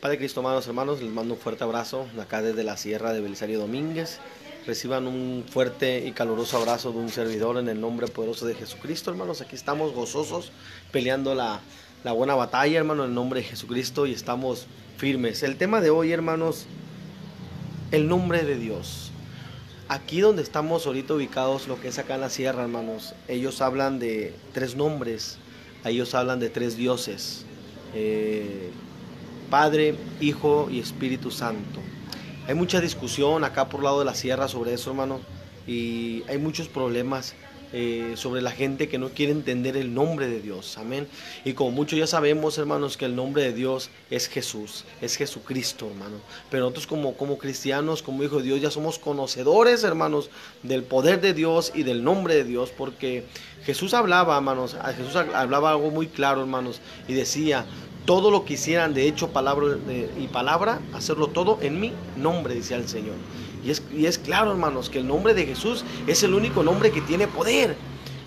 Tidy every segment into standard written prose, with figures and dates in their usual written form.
Padre Cristo, amados hermanos, les mando un fuerte abrazo acá desde la Sierra de Belisario Domínguez. Reciban un fuerte y caluroso abrazo de un servidor en el nombre poderoso de Jesucristo, hermanos. Aquí estamos gozosos peleando la buena batalla, hermano, en el nombre de Jesucristo, y estamos firmes. El tema de hoy, hermanos, el nombre de Dios. Aquí donde estamos ahorita ubicados, lo que es acá en la sierra, hermanos, ellos hablan de tres nombres, ellos hablan de tres dioses. Padre, Hijo y Espíritu Santo. Hay mucha discusión acá por lado de la sierra sobre eso, hermano, y hay muchos problemas sobre la gente que no quiere entender el nombre de Dios, amén. Y como muchos ya sabemos, hermanos, que el nombre de Dios es Jesús, es Jesucristo, hermano. Pero nosotros como cristianos, como hijos de Dios, ya somos conocedores, hermanos, del poder de Dios y del nombre de Dios, porque Jesús hablaba, hermanos, Jesús hablaba algo muy claro, hermanos, y decía: todo lo que hicieran de hecho, palabra y palabra, hacerlo todo en mi nombre, decía el Señor. Y es claro, hermanos, que el nombre de Jesús es el único nombre que tiene poder.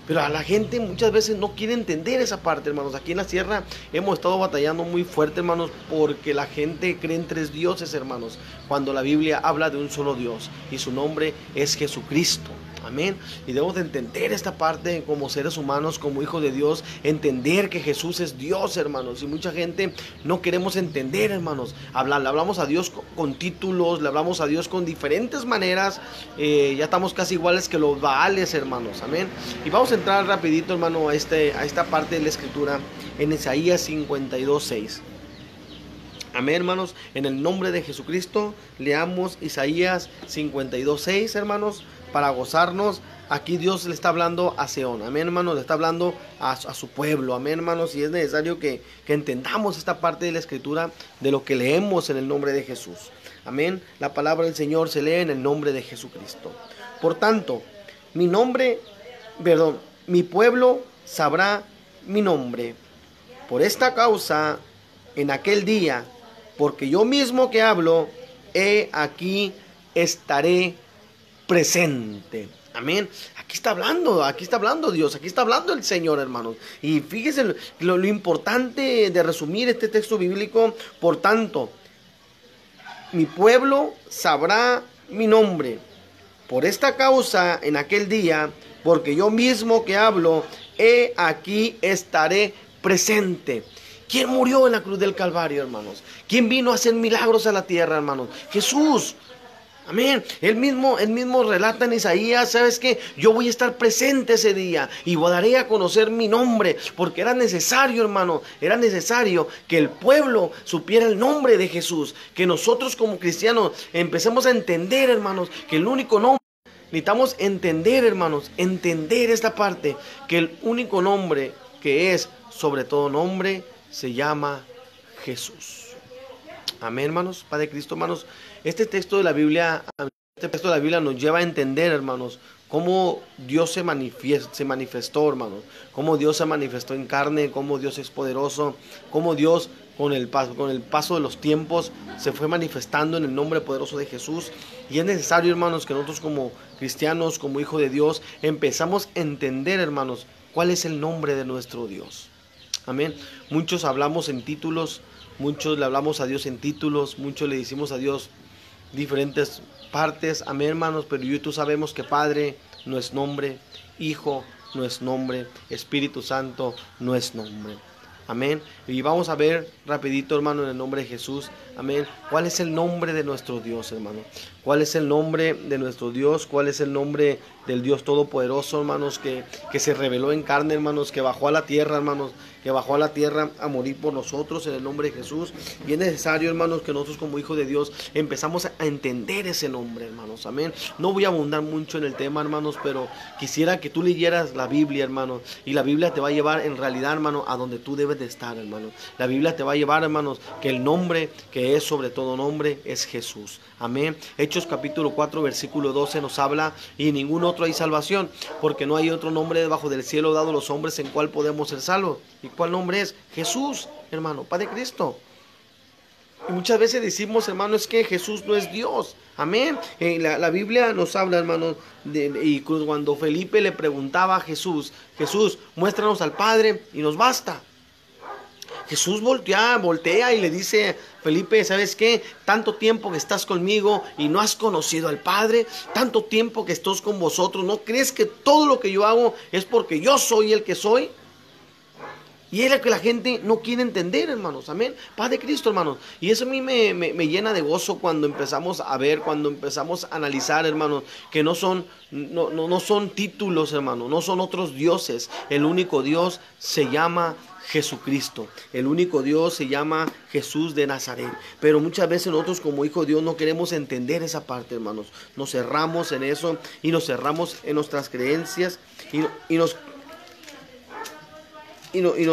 Pero a la gente muchas veces no quiere entender esa parte, hermanos. Aquí en la sierra hemos estado batallando muy fuerte, hermanos, porque la gente cree en tres dioses, hermanos, cuando la Biblia habla de un solo Dios y su nombre es Jesucristo. Amén. Y debemos de entender esta parte como seres humanos, como hijos de Dios, entender que Jesús es Dios, hermanos. Y mucha gente no queremos entender, hermanos. Le hablamos a Dios con títulos, le hablamos a Dios con diferentes maneras. Ya estamos casi iguales que los Baales, hermanos. Amén. Y vamos a entrar rapidito, hermano, a esta parte de la escritura en Isaías 52:6. Amén, hermanos. En el nombre de Jesucristo, leamos Isaías 52:6, hermanos, para gozarnos. Aquí Dios le está hablando a Seón, amén, hermanos, le está hablando a su pueblo, amén, hermanos, y es necesario que entendamos esta parte de la escritura, de lo que leemos en el nombre de Jesús, amén. La palabra del Señor se lee en el nombre de Jesucristo. Por tanto, mi pueblo sabrá mi nombre. Por esta causa, en aquel día, porque yo mismo que hablo, aquí estaré presente. Amén. Aquí está hablando Dios, aquí está hablando el Señor, hermanos. Y fíjense lo importante de resumir este texto bíblico. Por tanto, mi pueblo sabrá mi nombre. Por esta causa, en aquel día, porque yo mismo que hablo, aquí estaré presente. ¿Quién murió en la cruz del Calvario, hermanos? ¿Quién vino a hacer milagros a la tierra, hermanos? Jesús. Amén. Él mismo relata en Isaías: ¿sabes qué? Yo voy a estar presente ese día y daré a conocer mi nombre, porque era necesario, hermano, era necesario que el pueblo supiera el nombre de Jesús, que nosotros como cristianos empecemos a entender, hermanos, que el único nombre, necesitamos entender, hermanos, entender esta parte, que el único nombre que es sobre todo nombre se llama Jesús. Amén, hermanos. Padre Cristo, hermanos, este texto de la Biblia nos lleva a entender, hermanos, cómo Dios se manifestó, hermanos, cómo Dios se manifestó en carne, cómo Dios es poderoso, cómo Dios con el paso de los tiempos se fue manifestando en el nombre poderoso de Jesús. Y es necesario, hermanos, que nosotros como cristianos, como hijos de Dios, empezamos a entender, hermanos, cuál es el nombre de nuestro Dios. Amén. Muchos hablamos en títulos, muchos le hablamos a Dios en títulos, muchos le decimos a Dios diferentes partes, amén, hermanos, pero yo y tú sabemos que Padre no es nombre, Hijo no es nombre, Espíritu Santo no es nombre. Amén. Y vamos a ver rapidito, hermano, en el nombre de Jesús, amén, cuál es el nombre de nuestro Dios, hermano. ¿Cuál es el nombre de nuestro Dios? ¿Cuál es el nombre del Dios Todopoderoso, hermanos, que se reveló en carne, hermanos, que bajó a la tierra, hermanos, que bajó a la tierra a morir por nosotros en el nombre de Jesús? Y es necesario, hermanos, que nosotros como hijos de Dios empezamos a entender ese nombre, hermanos, amén. No voy a abundar mucho en el tema, hermanos, pero quisiera que tú leyeras la Biblia, hermano, y la Biblia te va a llevar en realidad, hermano, a donde tú debes de estar, hermano. La Biblia te va a llevar, hermanos, que el nombre que es sobre todo nombre es Jesús, amén. Hechos capítulo 4 versículo 12 nos habla: y en ningún otro hay salvación, porque no hay otro nombre debajo del cielo dado a los hombres en cual podemos ser salvos. ¿Y cuál nombre es? Jesús, hermano, Padre Cristo. Y muchas veces decimos, hermano, es que Jesús no es Dios. Amén. La Biblia nos habla, hermano, y cuando Felipe le preguntaba a Jesús: Jesús, muéstranos al Padre y nos basta. Jesús voltea y le dice: Felipe, ¿sabes qué? Tanto tiempo que estás conmigo y no has conocido al Padre, tanto tiempo que estoy con vosotros, ¿no crees que todo lo que yo hago es porque yo soy el que soy? Y es lo que la gente no quiere entender, hermanos. Amén. Paz de Cristo, hermanos. Y eso a mí me llena de gozo cuando empezamos a ver, cuando empezamos a analizar, hermanos, que no son títulos, hermanos, no son otros dioses. El único Dios se llama Jesucristo. El único Dios se llama Jesús de Nazaret. Pero muchas veces nosotros como hijos de Dios no queremos entender esa parte, hermanos. Nos cerramos en eso y nos cerramos en nuestras creencias y nos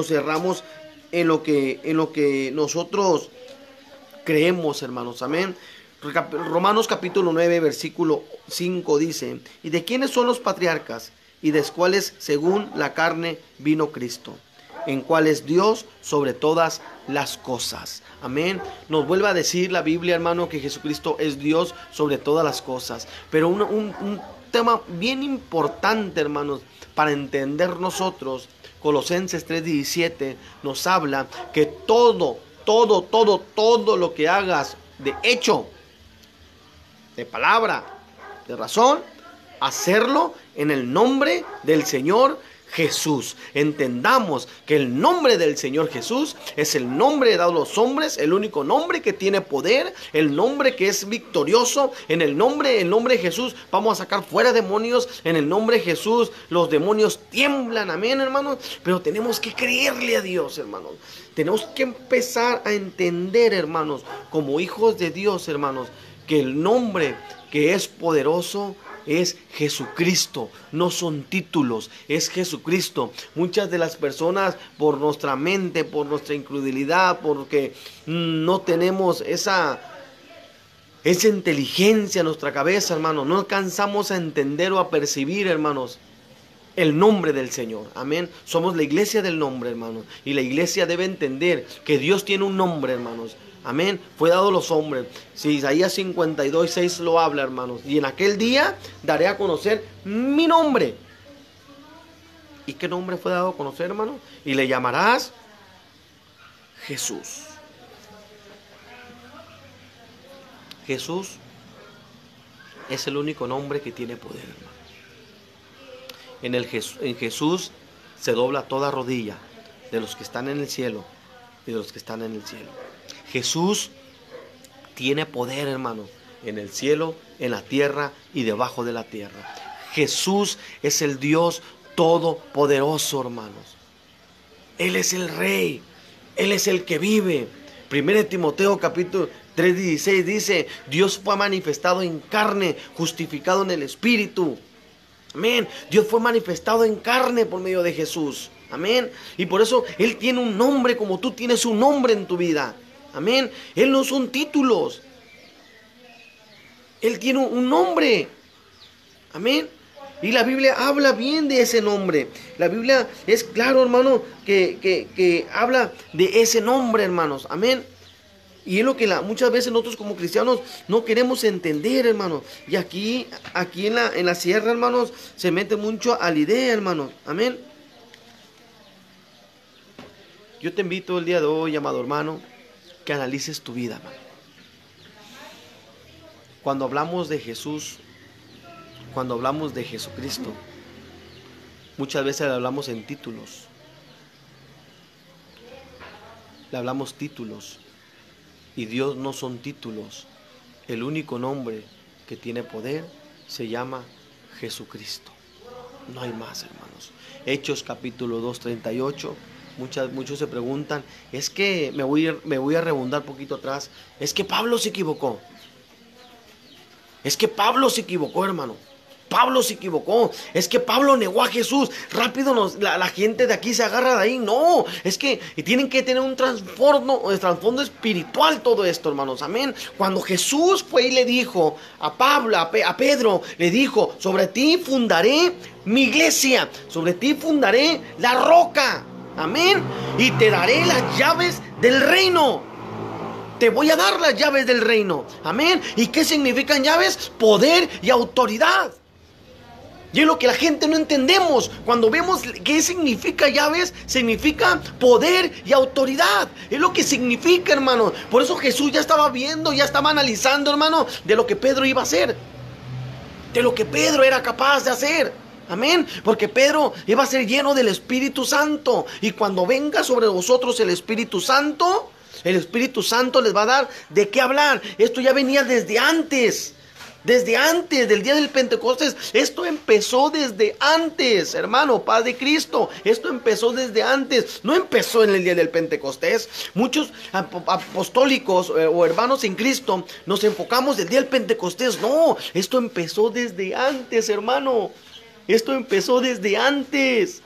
cerramos en lo que nosotros creemos, hermanos. Amén. Romanos capítulo 9, versículo 5 dice: ¿y de quiénes son los patriarcas? Y de cuáles según la carne vino Cristo, en cuál es Dios sobre todas las cosas. Amén. Nos vuelve a decir la Biblia, hermano, que Jesucristo es Dios sobre todas las cosas. Pero un tema bien importante, hermanos, para entender nosotros, Colosenses 3:17 nos habla que todo lo que hagas de hecho, de palabra, de razón, hacerlo en el nombre del Señor Jesús. Entendamos que el nombre del Señor Jesús es el nombre dado a los hombres, el único nombre que tiene poder, el nombre que es victorioso. En el nombre de Jesús vamos a sacar fuera demonios. En el nombre de Jesús los demonios tiemblan. Amén, hermanos. Pero tenemos que creerle a Dios, hermanos. Tenemos que empezar a entender, hermanos, como hijos de Dios, hermanos, que el nombre que es poderoso es Jesucristo. No son títulos, es Jesucristo. Muchas de las personas, por nuestra mente, por nuestra incredulidad, porque no tenemos esa inteligencia en nuestra cabeza, hermanos, no alcanzamos a entender o a percibir, hermanos, el nombre del Señor. Amén. Somos la iglesia del nombre, hermanos, y la iglesia debe entender que Dios tiene un nombre, hermanos. Amén. Fue dado a los hombres. Si Isaías 52:6 lo habla, hermanos. Y en aquel día daré a conocer mi nombre. ¿Y qué nombre fue dado a conocer, hermanos? Y le llamarás Jesús. Jesús es el único nombre que tiene poder, hermano. En Jesús se dobla toda rodilla de los que están en el cielo y de los que están en el cielo. Jesús tiene poder, hermano, en el cielo, en la tierra y debajo de la tierra. Jesús es el Dios todopoderoso, hermanos. Él es el Rey, Él es el que vive. 1 Timoteo capítulo 3:16 dice: Dios fue manifestado en carne, justificado en el Espíritu. Amén. Dios fue manifestado en carne por medio de Jesús. Amén. Y por eso Él tiene un nombre como tú tienes un nombre en tu vida. Amén. Él no son títulos. Él tiene un nombre. Amén. Y la Biblia habla bien de ese nombre. La Biblia es claro, hermano, que habla de ese nombre, hermanos. Amén. Y es lo que muchas veces nosotros como cristianos no queremos entender, hermanos. Y aquí en la sierra, hermanos, se mete mucho a la idea, hermanos. Amén. Yo te invito el día de hoy, amado hermano, que analices tu vida, hermano. Cuando hablamos de Jesús, cuando hablamos de Jesucristo, muchas veces le hablamos en títulos. Le hablamos títulos. Y Dios no son títulos. El único nombre que tiene poder se llama Jesucristo. No hay más, hermanos. Hechos capítulo 2:38. Muchos se preguntan, es que me voy a rebundar un poquito atrás. Es que Pablo se equivocó. Es que Pablo se equivocó, hermano. Pablo se equivocó. Es que Pablo negó a Jesús. Rápido la gente de aquí se agarra de ahí. No, es que tienen que tener un trasfondo espiritual todo esto, hermanos. Amén. Cuando Jesús fue y le dijo a Pablo, a Pedro, le dijo: sobre ti fundaré mi iglesia. Sobre ti fundaré la roca. Amén. Y te daré las llaves del reino. Te voy a dar las llaves del reino. Amén. ¿Y qué significan llaves? Poder y autoridad. Y es lo que la gente no entendemos. Cuando vemos qué significa llaves, significa poder y autoridad. Es lo que significa, hermano. Por eso Jesús ya estaba viendo, ya estaba analizando, hermano, de lo que Pedro iba a hacer. De lo que Pedro era capaz de hacer. Amén. Porque Pedro iba a ser lleno del Espíritu Santo. Y cuando venga sobre vosotros el Espíritu Santo les va a dar de qué hablar. Esto ya venía desde antes. Desde antes del día del Pentecostés. Esto empezó desde antes, hermano, paz de Cristo. Esto empezó desde antes. No empezó en el día del Pentecostés. Muchos apostólicos o hermanos en Cristo nos enfocamos del día del Pentecostés. No, esto empezó desde antes, hermano. Esto empezó desde antes.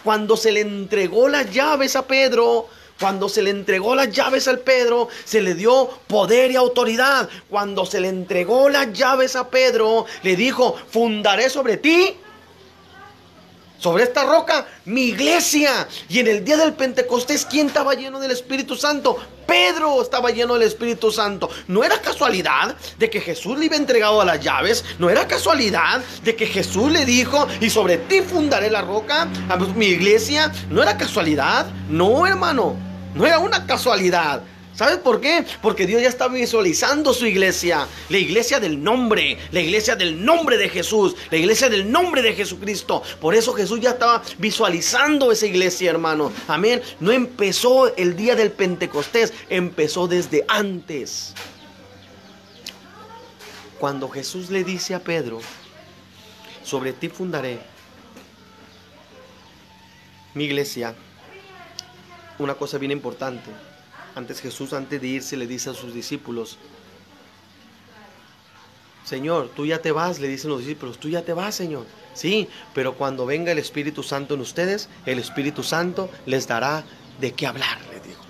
Cuando se le entregó las llaves a Pedro. Cuando se le entregó las llaves al Pedro, se le dio poder y autoridad. Cuando se le entregó las llaves a Pedro, le dijo: fundaré sobre ti, sobre esta roca, mi iglesia. Y en el día del Pentecostés, ¿quién estaba lleno del Espíritu Santo? Pedro estaba lleno del Espíritu Santo. No era casualidad de que Jesús le iba entregado a las llaves. No era casualidad de que Jesús le dijo: y sobre ti fundaré la roca, mi iglesia. No era casualidad. No, hermano. No era una casualidad. ¿Sabes por qué? Porque Dios ya estaba visualizando su iglesia. La iglesia del nombre. La iglesia del nombre de Jesús. La iglesia del nombre de Jesucristo. Por eso Jesús ya estaba visualizando esa iglesia, hermano. Amén. No empezó el día del Pentecostés. Empezó desde antes. Cuando Jesús le dice a Pedro: sobre ti fundaré mi iglesia. Una cosa bien importante. Jesús, antes de irse, le dice a sus discípulos: Señor, tú ya te vas, le dicen los discípulos. Tú ya te vas, Señor. Sí, pero cuando venga el Espíritu Santo en ustedes, el Espíritu Santo les dará de qué hablar, le dijo.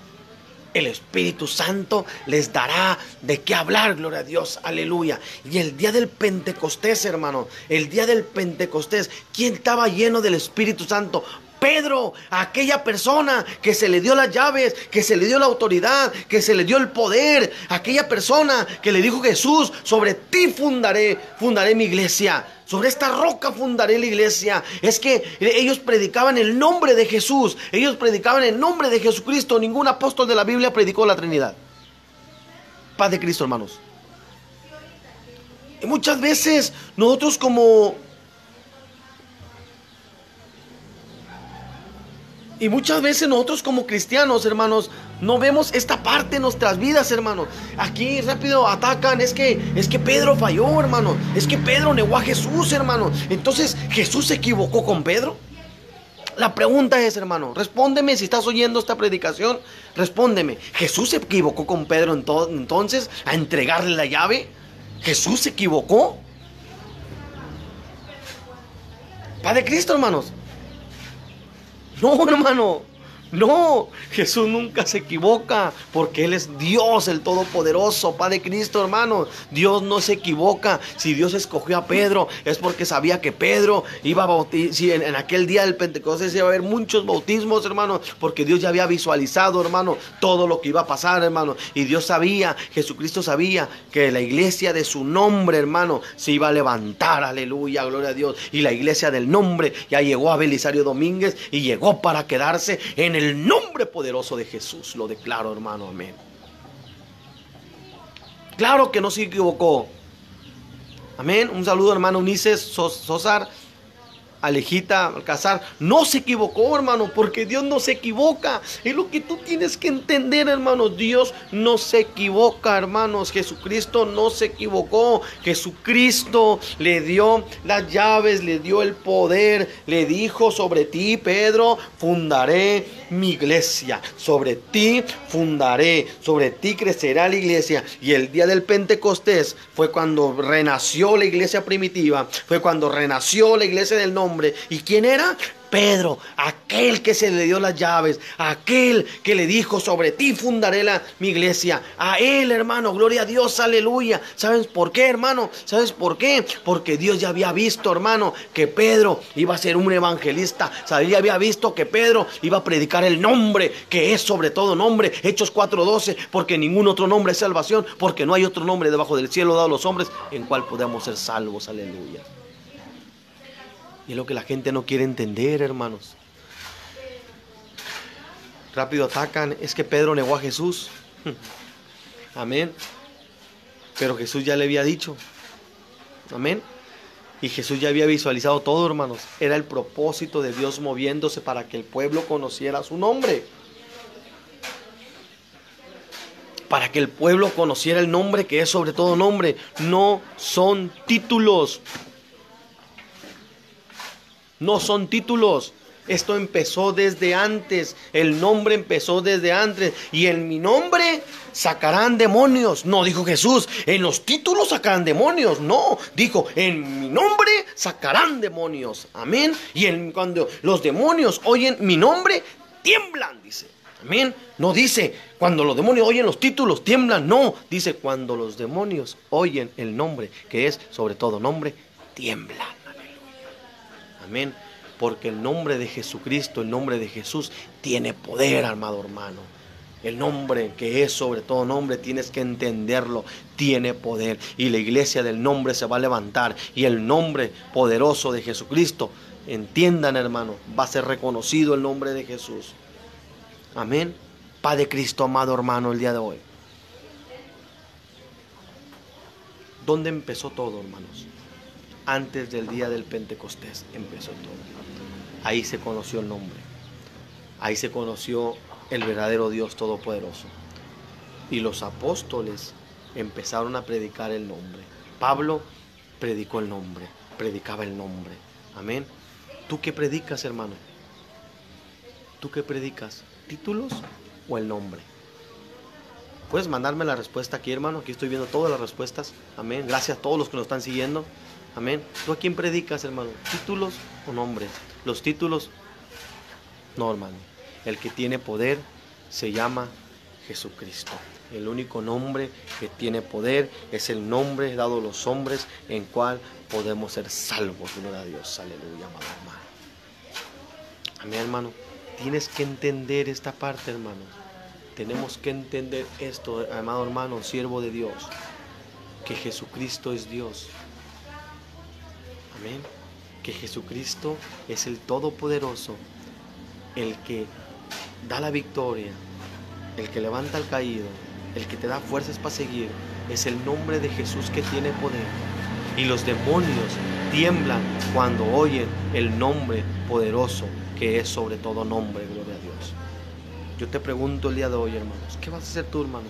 El Espíritu Santo les dará de qué hablar, gloria a Dios, aleluya. Y el día del Pentecostés, hermano, el día del Pentecostés, ¿quién estaba lleno del Espíritu Santo? Pedro, aquella persona que se le dio las llaves, que se le dio la autoridad, que se le dio el poder, aquella persona que le dijo Jesús: sobre ti fundaré mi iglesia, sobre esta roca fundaré la iglesia. Es que ellos predicaban el nombre de Jesús, ellos predicaban el nombre de Jesucristo. Ningún apóstol de la Biblia predicó la Trinidad. Paz de Cristo, hermanos. Y muchas veces nosotros como cristianos, hermanos, no vemos esta parte en nuestras vidas, hermanos. Aquí rápido atacan: es que Pedro falló, hermano. Es que Pedro negó a Jesús, hermano. Entonces, ¿Jesús se equivocó con Pedro? La pregunta es, hermano, respóndeme si estás oyendo esta predicación. Respóndeme: ¿Jesús se equivocó con Pedro entonces a entregarle la llave? ¿Jesús se equivocó? Padre Cristo, hermanos. No, hermano, no. Jesús nunca se equivoca, porque Él es Dios, el Todopoderoso, Padre Cristo, hermano. Dios no se equivoca. Si Dios escogió a Pedro, es porque sabía que Pedro iba a bautizar. Si en aquel día del Pentecostés iba a haber muchos bautismos, hermano, porque Dios ya había visualizado, hermano, todo lo que iba a pasar, hermano. Y Dios sabía, Jesucristo sabía que la iglesia de su nombre, hermano, se iba a levantar. Aleluya, gloria a Dios. Y la iglesia del nombre ya llegó a Belisario Domínguez y llegó para quedarse en el nombre poderoso de Jesús. Lo declaro, hermano, amén. Claro que no se equivocó. Amén. Un saludo, hermano Ulises Sosar, Alejita Alcázar. No se equivocó, hermano, porque Dios no se equivoca. Es lo que tú tienes que entender, hermano. Dios no se equivoca, hermanos. Jesucristo no se equivocó. Jesucristo le dio las llaves, le dio el poder. Le dijo: sobre ti, Pedro, fundaré mi iglesia. Sobre ti fundaré, sobre ti crecerá la iglesia. Y el día del Pentecostés fue cuando renació la iglesia primitiva. Fue cuando renació la iglesia del nombre. ¿Y quién era? Pedro, aquel que se le dio las llaves, aquel que le dijo: sobre ti fundaré mi iglesia. A él, hermano, gloria a Dios, aleluya. ¿Sabes por qué, hermano? ¿Sabes por qué? Porque Dios ya había visto, hermano, que Pedro iba a ser un evangelista. Ya había visto que Pedro iba a predicar el nombre, que es sobre todo nombre. Hechos 4:12, porque ningún otro nombre es salvación, porque no hay otro nombre debajo del cielo dado a los hombres en cual podamos ser salvos, aleluya. Y es lo que la gente no quiere entender, hermanos. Rápido atacan, es que Pedro negó a Jesús. Amén. Pero Jesús ya le había dicho. Amén. Y Jesús ya había visualizado todo, hermanos. Era el propósito de Dios moviéndose para que el pueblo conociera su nombre. Para que el pueblo conociera el nombre que es sobre todo nombre. No son títulos. No son títulos. Esto empezó desde antes. El nombre empezó desde antes. Y en mi nombre sacarán demonios. No dijo Jesús, en los títulos sacarán demonios. No, dijo, en mi nombre sacarán demonios. Amén. Y cuando los demonios oyen mi nombre, tiemblan, dice. Amén. No dice, cuando los demonios oyen los títulos, tiemblan. No, dice, cuando los demonios oyen el nombre, que es sobre todo nombre, tiemblan. Aleluya. Amén. Porque el nombre de Jesucristo, el nombre de Jesús, tiene poder, amado hermano. El nombre que es sobre todo nombre, tienes que entenderlo, tiene poder. Y la iglesia del nombre se va a levantar. Y el nombre poderoso de Jesucristo, entiendan, hermano, va a ser reconocido el nombre de Jesús. Amén. Padre Cristo, amado hermano, el día de hoy. ¿Dónde empezó todo, hermanos? Antes del día del Pentecostés empezó todo. Ahí se conoció el nombre. Ahí se conoció el verdadero Dios Todopoderoso. Y los apóstoles empezaron a predicar el nombre. Pablo predicó el nombre, predicaba el nombre. Amén. ¿Tú qué predicas, hermano? ¿Tú qué predicas? ¿Títulos o el nombre? Puedes mandarme la respuesta aquí, hermano. Aquí estoy viendo todas las respuestas. Amén. Gracias a todos los que nos están siguiendo. Amén. ¿Tú a quién predicas, hermano? ¿Títulos o nombre? Los títulos, no, hermano. El que tiene poder se llama Jesucristo. El único nombre que tiene poder es el nombre dado a los hombres en cual podemos ser salvos. Gloria a Dios. Aleluya, amado hermano. Amén, hermano. Tienes que entender esta parte, hermano. Tenemos que entender esto, amado hermano, siervo de Dios, que Jesucristo es Dios. Amén. Que Jesucristo es el Todopoderoso, el que da la victoria, el que levanta al caído, el que te da fuerzas para seguir. Es el nombre de Jesús que tiene poder. Y los demonios tiemblan cuando oyen el nombre poderoso que es sobre todo nombre. Gloria a Dios. Yo te pregunto el día de hoy, hermanos, ¿qué vas a hacer tú, hermano?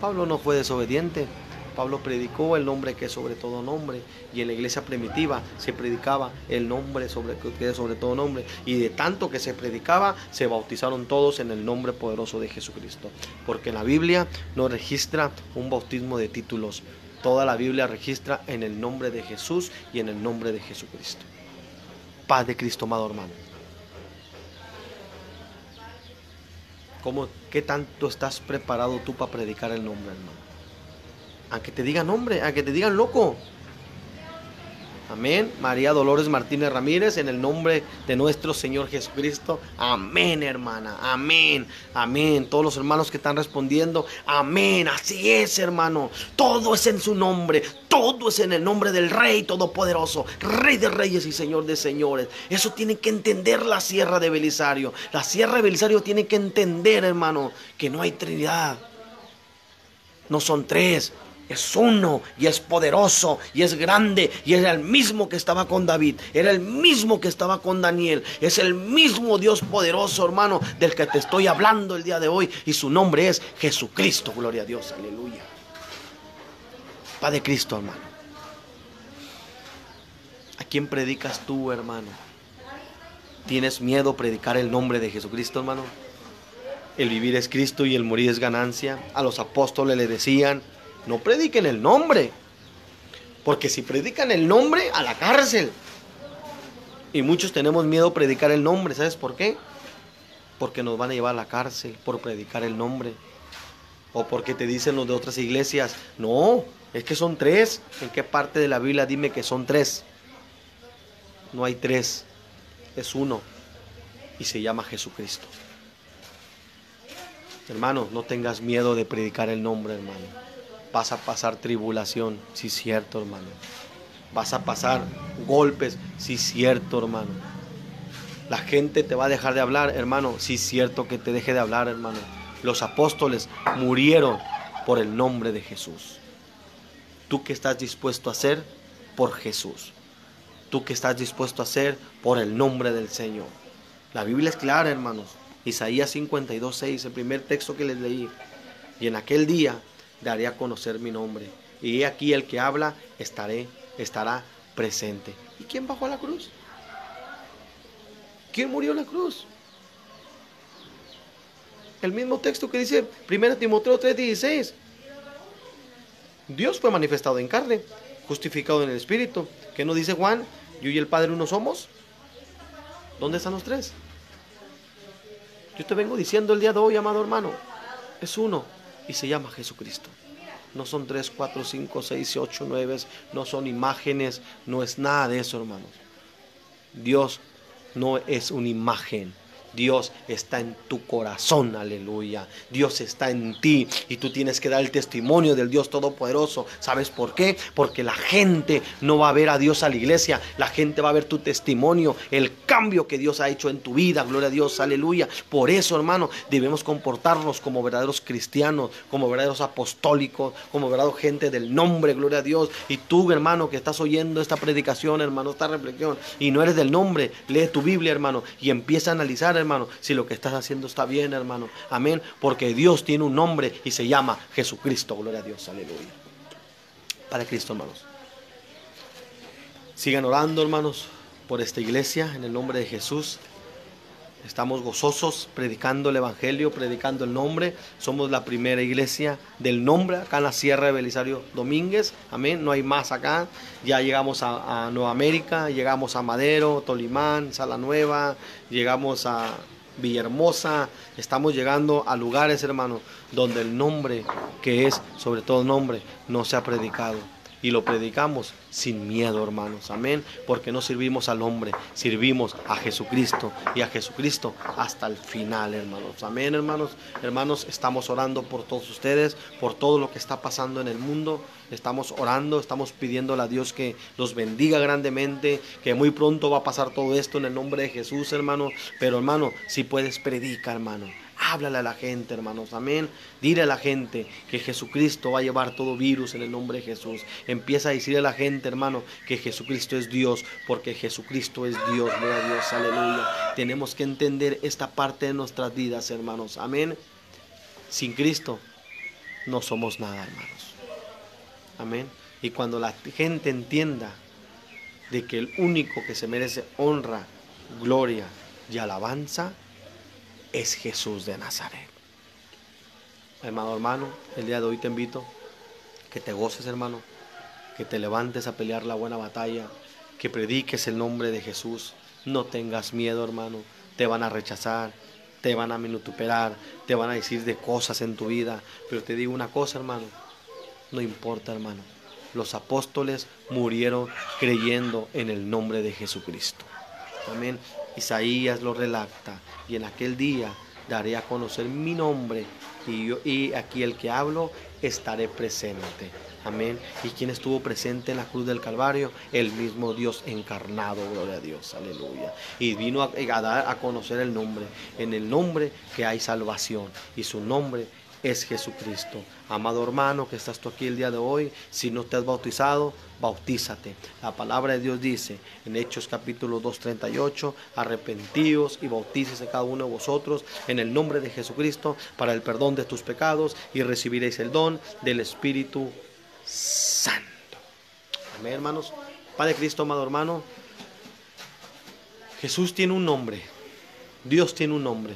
Pablo no fue desobediente. Pablo predicó el nombre que es sobre todo nombre. Y en la iglesia primitiva se predicaba el nombre que es sobre todo nombre. Y de tanto que se predicaba, se bautizaron todos en el nombre poderoso de Jesucristo. Porque en la Biblia no registra un bautismo de títulos. Toda la Biblia registra en el nombre de Jesús y en el nombre de Jesucristo. Paz de Cristo, amado hermano. ¿Qué tanto estás preparado tú para predicar el nombre, hermano? Aunque te digan hombre, aunque te digan loco. Amén. María Dolores Martínez Ramírez, en el nombre de nuestro Señor Jesucristo. Amén, hermana. Amén. Amén. Todos los hermanos que están respondiendo. Amén. Así es, hermano. Todo es en su nombre. Todo es en el nombre del Rey Todopoderoso. Rey de reyes y Señor de señores. Eso tiene que entender la Sierra de Belisario. La Sierra de Belisario tiene que entender, hermano, que no hay Trinidad. No son tres. Es uno y es poderoso y es grande y era el mismo que estaba con David, era el mismo que estaba con Daniel, es el mismo Dios poderoso, hermano, del que te estoy hablando el día de hoy y su nombre es Jesucristo, gloria a Dios, aleluya. Padre Cristo, hermano. ¿A quién predicas tú, hermano? ¿Tienes miedo a predicar el nombre de Jesucristo, hermano? El vivir es Cristo y el morir es ganancia. A los apóstoles le decían: no prediquen el nombre, porque si predican el nombre, a la cárcel. Y muchos tenemos miedo a predicar el nombre. ¿Sabes por qué? Porque nos van a llevar a la cárcel por predicar el nombre. O porque te dicen los de otras iglesias: no, es que son tres. ¿En qué parte de la Biblia dime que son tres? No hay tres, es uno, y se llama Jesucristo. Hermano, no tengas miedo de predicar el nombre, hermano. Vas a pasar tribulación, sí, cierto, hermano. vas a pasar golpes. Sí, cierto, hermano. La gente te va a dejar de hablar, hermano. Sí, cierto que te deje de hablar, hermano. Los apóstoles murieron por el nombre de Jesús. ¿Tú qué estás dispuesto a hacer por Jesús? ¿Tú qué estás dispuesto a hacer por el nombre del Señor? La Biblia es clara, hermanos. Isaías 52:6, el primer texto que les leí. Y en aquel día daré a conocer mi nombre. Y he aquí el que habla estará presente. ¿Y quién bajó a la cruz? ¿Quién murió en la cruz? El mismo texto que dice 1 Timoteo 3:16. Dios fue manifestado en carne, justificado en el Espíritu. ¿Qué nos dice Juan? Yo y el Padre uno somos. ¿Dónde están los tres? Yo te vengo diciendo el día de hoy, amado hermano, es uno y se llama Jesucristo. No son 3, 4, 5, 6, 8, 9, no son imágenes, no es nada de eso, hermanos. Dios no es una imagen. Dios está en tu corazón, aleluya. Dios está en ti y tú tienes que dar el testimonio del Dios Todopoderoso. ¿Sabes por qué? Porque la gente no va a ver a Dios a la iglesia, la gente va a ver tu testimonio, el cambio que Dios ha hecho en tu vida, gloria a Dios, aleluya. Por eso, hermano, debemos comportarnos como verdaderos cristianos, como verdaderos apostólicos, como verdaderos gente del nombre, gloria a Dios. Y tú, hermano, que estás oyendo esta predicación, hermano, esta reflexión, y no eres del nombre, lee tu Biblia, hermano, y empieza a analizar, hermano, si lo que estás haciendo está bien, hermano. Amén. Porque Dios tiene un nombre y se llama Jesucristo. Gloria a Dios. Aleluya. Padre Cristo, hermanos. Sigan orando, hermanos, por esta iglesia en el nombre de Jesús. Estamos gozosos predicando el Evangelio, predicando el nombre. Somos la primera iglesia del nombre acá en la Sierra de Belisario Domínguez. Amén. No hay más acá. Ya llegamos a Nueva América, llegamos a Madero, Tolimán, Sala Nueva, llegamos a Villahermosa. Estamos llegando a lugares, hermano, donde el nombre, que es sobre todo nombre, no se ha predicado. Y lo predicamos sin miedo, hermanos. Amén. Porque no servimos al hombre, servimos a Jesucristo. Y a Jesucristo hasta el final, hermanos. Amén, hermanos. Hermanos, estamos orando por todos ustedes, por todo lo que está pasando en el mundo. Estamos orando, estamos pidiéndole a Dios que los bendiga grandemente, que muy pronto va a pasar todo esto en el nombre de Jesús, hermano. Pero, hermano, si puedes, predica, hermano. Háblale a la gente, hermanos, amén. Dile a la gente que Jesucristo va a llevar todo virus en el nombre de Jesús. Empieza a decirle a la gente, hermano, que Jesucristo es Dios, porque Jesucristo es Dios, gloria a Dios, aleluya. Tenemos que entender esta parte de nuestras vidas, hermanos, amén. Sin Cristo no somos nada, hermanos, amén. Y cuando la gente entienda de que el único que se merece honra, gloria y alabanza es Jesús de Nazaret. Amado hermano, el día de hoy te invito que te goces, hermano, que te levantes a pelear la buena batalla, que prediques el nombre de Jesús. No tengas miedo, hermano. Te van a rechazar, te van a minutuperar, te van a decir de cosas en tu vida, pero te digo una cosa, hermano, no importa, hermano. Los apóstoles murieron creyendo en el nombre de Jesucristo. Amén. Isaías lo relata, y en aquel día daré a conocer mi nombre, y aquí el que hablo estaré presente. Amén. ¿Y quién estuvo presente en la cruz del Calvario? El mismo Dios encarnado, gloria a Dios, aleluya. Y vino a dar a conocer el nombre, en el nombre que hay salvación, y su nombre es Jesucristo. Amado hermano que estás tú aquí el día de hoy, si no te has bautizado, bautízate. La palabra de Dios dice en Hechos capítulo 2:38, arrepentíos y bautícese cada uno de vosotros en el nombre de Jesucristo para el perdón de tus pecados y recibiréis el don del Espíritu Santo. Amén, hermanos. Padre Cristo, amado hermano, Jesús tiene un nombre, Dios tiene un nombre,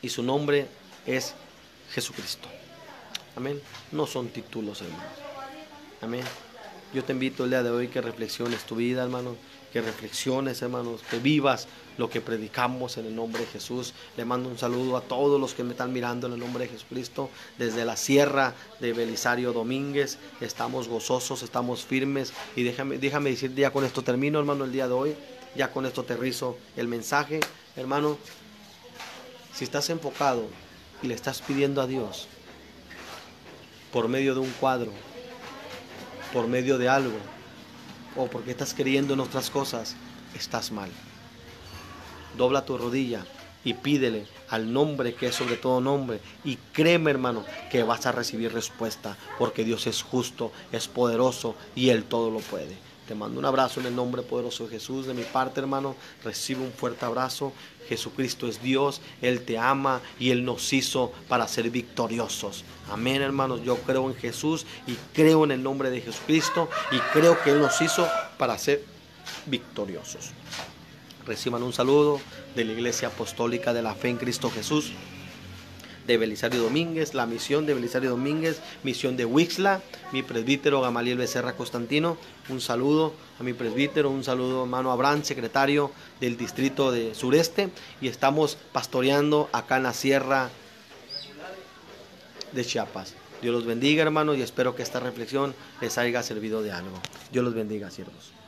y su nombre es Jesucristo. Amén. No son títulos, hermanos. Amén. Yo te invito el día de hoy que reflexiones tu vida, hermano. Que reflexiones, hermanos. Que vivas lo que predicamos en el nombre de Jesús. Le mando un saludo a todos los que me están mirando en el nombre de Jesucristo. Desde la Sierra de Belisario Domínguez. Estamos gozosos, estamos firmes. Y déjame decir, ya con esto termino, hermano, el día de hoy. Ya con esto aterrizo el mensaje. Hermano, si estás enfocado y le estás pidiendo a Dios por medio de un cuadro, por medio de algo, o porque estás creyendo en otras cosas, estás mal. Dobla tu rodilla y pídele al nombre que es sobre todo nombre, y créeme, hermano, que vas a recibir respuesta, porque Dios es justo, es poderoso y Él todo lo puede. Te mando un abrazo en el nombre poderoso de Jesús. De mi parte, hermano, recibe un fuerte abrazo. Jesucristo es Dios, Él te ama y Él nos hizo para ser victoriosos. Amén, hermanos. Yo creo en Jesús y creo en el nombre de Jesucristo y creo que Él nos hizo para ser victoriosos. Reciban un saludo de la Iglesia Apostólica de la Fe en Cristo Jesús, de Belisario Domínguez, la misión de Belisario Domínguez, misión de Huixla, mi presbítero Gamaliel Becerra Constantino. Un saludo a mi presbítero, un saludo a hermano Abraham, secretario del distrito de Sureste, y estamos pastoreando acá en la sierra de Chiapas. Dios los bendiga, hermanos, y espero que esta reflexión les haya servido de algo. Dios los bendiga, siervos.